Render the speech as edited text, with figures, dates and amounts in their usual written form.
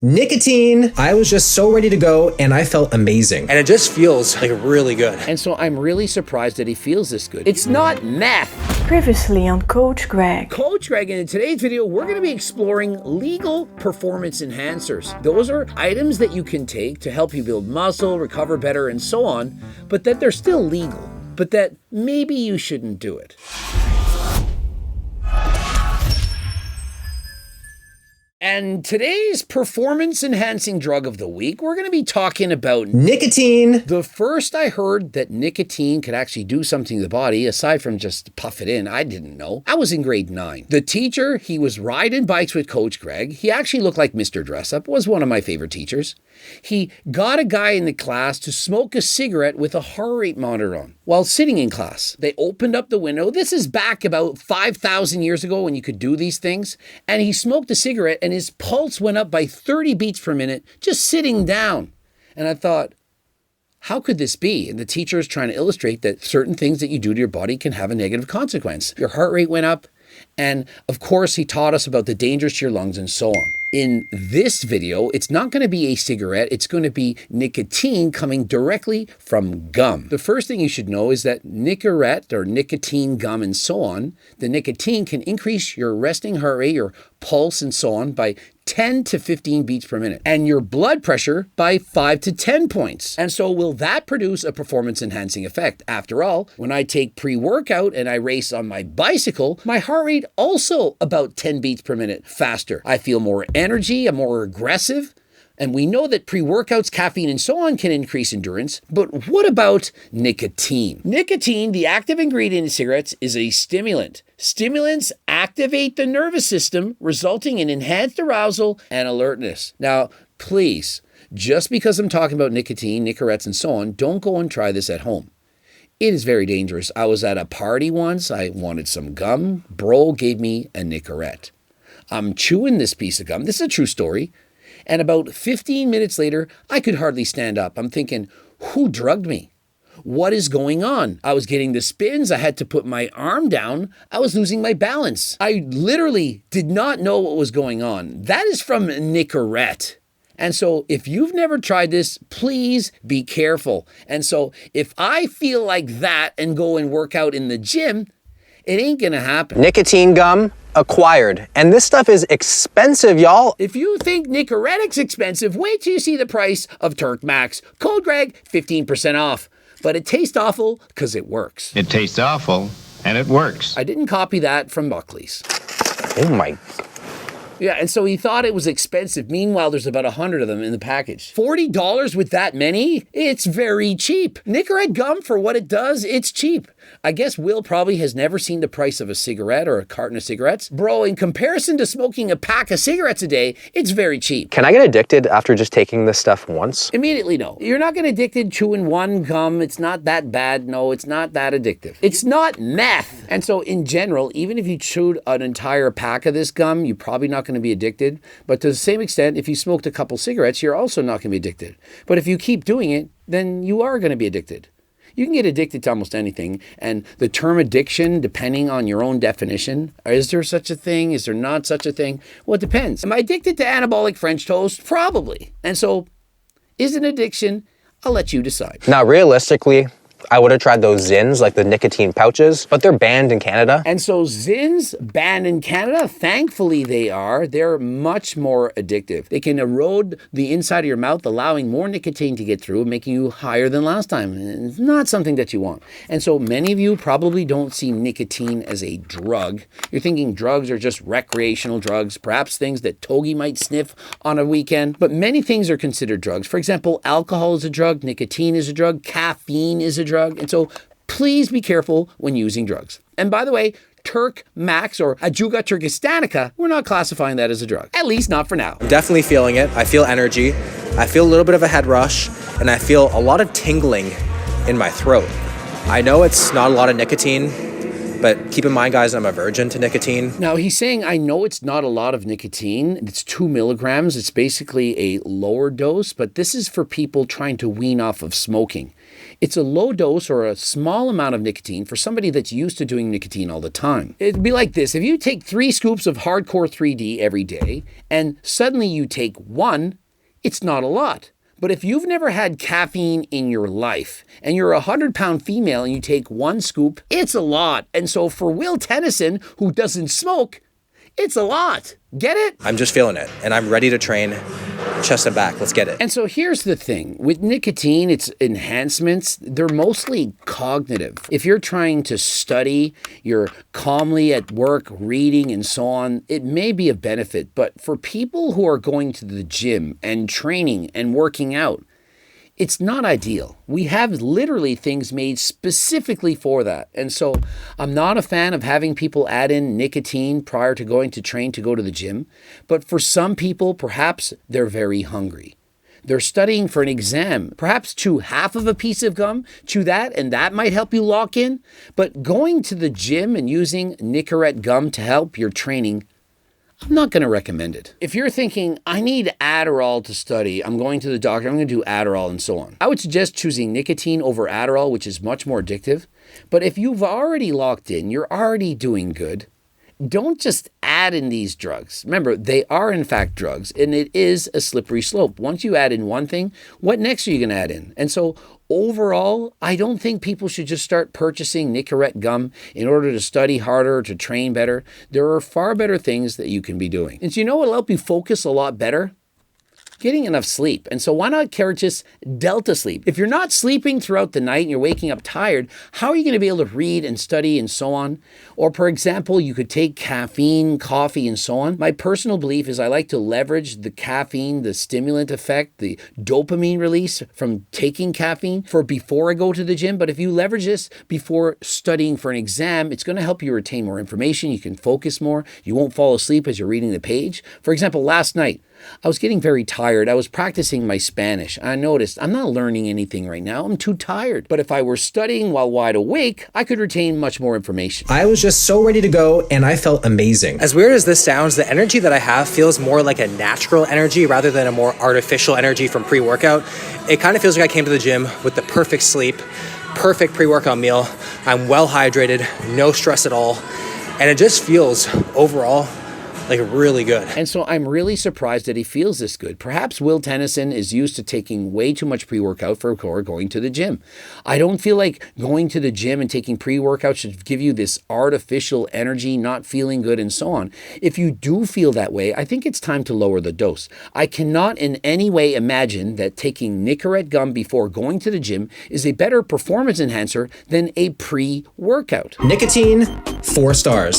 Nicotine. I was just so ready to go and I felt amazing. And it just feels like really good. And so I'm really surprised that he feels this good. It's not meth. Previously on Coach Greg. Coach Greg, and in today's video, we're going to be exploring legal performance enhancers. Those are items that you can take to help you build muscle, recover better, and so on, but that they're still legal, but that maybe you shouldn't do it. And today's performance-enhancing drug of the week, we're going to be talking about nicotine. The first I heard that nicotine could actually do something to the body, aside from just puff it in, I didn't know. I was in grade 9. The teacher, he was riding bikes with Coach Greg. He actually looked like Mr. Dressup, was one of my favorite teachers. He got a guy in the class to smoke a cigarette with a heart rate monitor on while sitting in class. They opened up the window. This is back about 5,000 years ago when you could do these things. And he smoked a cigarette and his pulse went up by 30 beats per minute just sitting down. And I thought, how could this be? And the teacher is trying to illustrate that certain things that you do to your body can have a negative consequence. Your heart rate went up. And of course, he taught us about the dangers to your lungs and so on. In this video, it's not going to be a cigarette. It's going to be nicotine coming directly from gum. The first thing you should know is that Nicorette or nicotine gum and so on, the nicotine can increase your resting heart rate, your pulse and so on by 10 to 15 beats per minute, and your blood pressure by 5 to 10 points. And so will that produce a performance enhancing effect? After all, when I take pre-workout and I race on my bicycle, my heart rate also about 10 beats per minute faster. I feel more energy, I'm more aggressive. And we know that pre-workouts, caffeine, and so on can increase endurance. But what about nicotine? Nicotine, the active ingredient in cigarettes, is a stimulant. Stimulants activate the nervous system, resulting in enhanced arousal and alertness. Now, please, just because I'm talking about nicotine, Nicorettes, and so on, don't go and try this at home. It is very dangerous. I was at a party once. I wanted some gum. Bro gave me a Nicorette. I'm chewing this piece of gum. This is a true story. And about 15 minutes later, I could hardly stand up. I'm thinking, who drugged me? What is going on? I was getting the spins. I had to put my arm down. I was losing my balance. I literally did not know what was going on. That is from Nicorette. And so if you've never tried this, please be careful. And so if I feel like that and go and work out in the gym, it ain't gonna happen. Nicotine gum acquired. And this stuff is expensive, y'all. If you think Nicoretic's expensive, wait till you see the price of Turk Max. Code Greg, 15% off. But it tastes awful because it works. It tastes awful and it works. I didn't copy that from Buckley's. Oh my. Yeah, and so he thought it was expensive. Meanwhile, there's about 100 of them in the package. $40 with that many? It's very cheap. Nicorette gum, for what it does, it's cheap. I guess Will probably has never seen the price of a cigarette or a carton of cigarettes. Bro, in comparison to smoking a pack of cigarettes a day, it's very cheap. Can I get addicted after just taking this stuff once? Immediately, no. You're not going to get addicted chewing one gum. It's not that bad. No, it's not that addictive. It's not meth. And so in general, even if you chewed an entire pack of this gum, you're probably not going to be addicted. But to the same extent, if you smoked a couple cigarettes, you're also not going to be addicted. But if you keep doing it, then you are going to be addicted. You can get addicted to almost anything. And the term addiction, depending on your own definition, is there such a thing? Is there not such a thing? Well, it depends. Am I addicted to anabolic French toast? Probably. And so, is it an addiction? I'll let you decide. Now, realistically, I would have tried those Zins, like the nicotine pouches, but they're banned in Canada. And so Zins banned in Canada, thankfully they are. They're much more addictive. They can erode the inside of your mouth, allowing more nicotine to get through, making you higher than last time. It's not something that you want. And so many of you probably don't see nicotine as a drug. You're thinking drugs are just recreational drugs, perhaps things that Togi might sniff on a weekend. But many things are considered drugs. For example, alcohol is a drug, nicotine is a drug, caffeine is a drug. And so please be careful when using drugs. And by the way, Turk Max or Ajuga Turkistanica, we're not classifying that as a drug, at least not for now. I'm definitely feeling it. I feel energy. I feel a little bit of a head rush, and I feel a lot of tingling in my throat. I know it's not a lot of nicotine, but keep in mind, guys, I'm a virgin to nicotine. Now, he's saying, I know it's not a lot of nicotine. It's 2 milligrams. It's basically a lower dose, but this is for people trying to wean off of smoking. It's a low dose or a small amount of nicotine for somebody that's used to doing nicotine all the time. It'd be like this. If you take 3 scoops of hardcore 3D every day and suddenly you take 1, it's not a lot. But if you've never had caffeine in your life and you're a 100-pound female and you take 1 scoop, it's a lot. And so for Will Tennyson, who doesn't smoke, it's a lot. Get it? I'm just feeling it, and I'm ready to train chest and back. Let's get it. And so here's the thing. With nicotine, its enhancements, they're mostly cognitive. If you're trying to study, you're calmly at work, reading and so on, it may be a benefit. But for people who are going to the gym and training and working out, it's not ideal. We have literally things made specifically for that. And so I'm not a fan of having people add in nicotine prior to going to train to go to the gym. But for some people, perhaps they're very hungry. They're studying for an exam. Perhaps chew half of a piece of gum, chew that, and that might help you lock in. But going to the gym and using Nicorette gum to help your training, I'm not going to recommend it. If you're thinking, I need Adderall to study, I'm going to the doctor, I'm going to do Adderall and so on, I would suggest choosing nicotine over Adderall, which is much more addictive. But if you've already locked in, you're already doing good, don't just add in these drugs. Remember, they are in fact drugs, and it is a slippery slope. Once you add in one thing, what next are you going to add in? And so overall, I don't think people should just start purchasing Nicorette gum in order to study harder or to train better. There are far better things that you can be doing. And so you know what will help you focus a lot better? Getting enough sleep. And so why not purchase Delta Sleep? If you're not sleeping throughout the night and you're waking up tired, how are you going to be able to read and study and so on? Or for example, you could take caffeine, coffee, and so on. My personal belief is I like to leverage the caffeine, the stimulant effect, the dopamine release from taking caffeine for before I go to the gym. But if you leverage this before studying for an exam, it's going to help you retain more information. You can focus more. You won't fall asleep as you're reading the page. For example, last night, I was getting very tired. I was practicing my Spanish. I noticed I'm not learning anything right now. I'm too tired. But if I were studying while wide awake, I could retain much more information. I was just so ready to go, and I felt amazing. As weird as this sounds, the energy that I have feels more like a natural energy rather than a more artificial energy from pre-workout. It kind of feels like I came to the gym with the perfect sleep, perfect pre-workout meal. I'm well hydrated, no stress at all. And it just feels overall like really good. And so I'm really surprised that he feels this good. Perhaps Will Tennyson is used to taking way too much pre-workout for going to the gym. I don't feel like going to the gym and taking pre-workout should give you this artificial energy, not feeling good and so on. If you do feel that way, I think it's time to lower the dose. I cannot in any way imagine that taking Nicorette gum before going to the gym is a better performance enhancer than a pre-workout. Nicotine, 4 stars.